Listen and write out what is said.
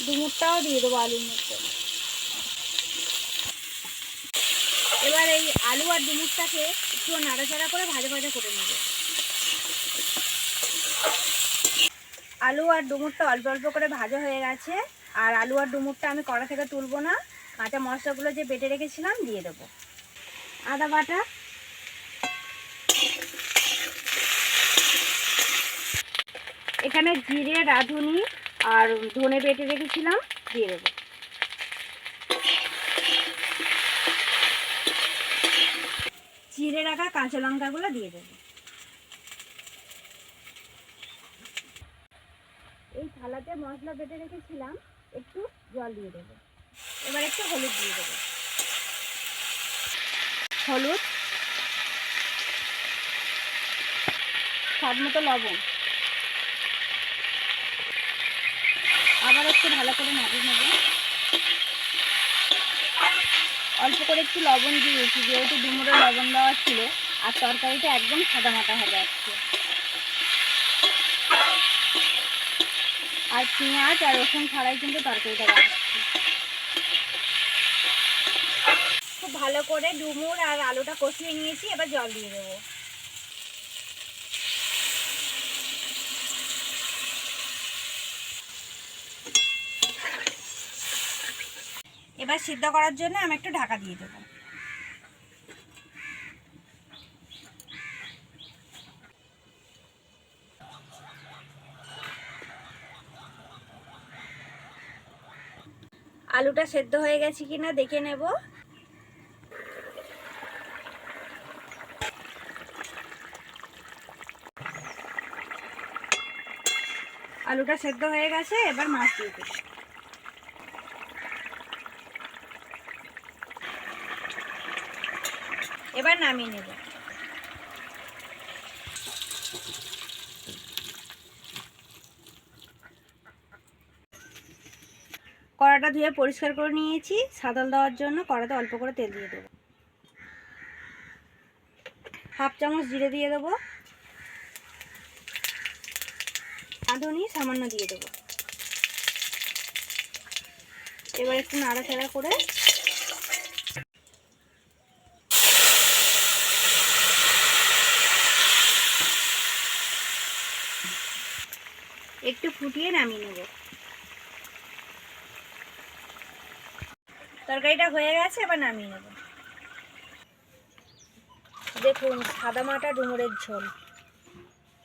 ডুমুরটাও দিয়ে দেবো আলুর মধ্যে। এবার এই আলু আর ডুমুরটাকে একটু নাড়াচাড়া করে ভাজা ভাজা করে নেব। আলু আর ডুমুরটা অল্প অল্প করে ভাজা হয়ে গেছে। আর আলু আর ডুমুরটা আমি কড়া থেকে তুলবো না, কাঁচা মশলাগুলো যে বেটে রেখেছিলাম দিয়ে দেবো। আদা বাটা, এখানে জিরে, রাঁধুনি আর ধনে বেটে রেখেছিলাম দিয়ে দেবো। চিড়ে রাখা কাঁচা লঙ্কাগুলো দিয়ে দেবো। এই থালাতে মশলা বেটে রেখেছিলাম, একটু জল দিয়ে দেবো। এবার একটু হলুদ দিয়ে দেবো। হলুদ, স্বাদ মতো লবণ, আবার একটু ভালো করে নাড়িয়ে নেব। অল্প করে একটু লবণ দিয়েছি, যেহেতু ডুমুরে লবণ দেওয়া ছিল। আর তরকারিটা একদম সাদা মাটা হবে আজকে। আর পেঁয়াজ আর রসুন ছাড়াই কিন্তু তরকারিটা বানাচ্ছি। খুব ভালো করে ডুমুর আর আলুটা কষিয়ে নিয়েছি, এবার জল দিয়ে দেবো। এবার সিদ্ধ করার জন্য আমি একটু ঢাকা দিয়ে দেবো। আলুটা সেদ্ধ হয়ে গেছে কিনা দেখে নেব। আলুটা সেদ্ধ হয়ে গেছে, এবার মাছ দিয়ে দেব। এবার নামিয়ে নেব। কড়াটা ধুয়ে পরিষ্কার করে নিয়েছি। সাদল দেওয়ার জন্য কড়াতে অল্প করে তেল দিয়ে দেবো। হাফ চামচ জিরে দিয়ে দেবো। রাঁধুনি সামান্য দিয়ে দেবো। এবার একটু নাড়াচাড়া করে একটু ফুটিয়ে নামিয়ে নেব। তরকারিটা হয়ে গেছে, এবার নামিয়ে নেব। দেখুন, সাদা মাটা ডুমুরের ঝোল।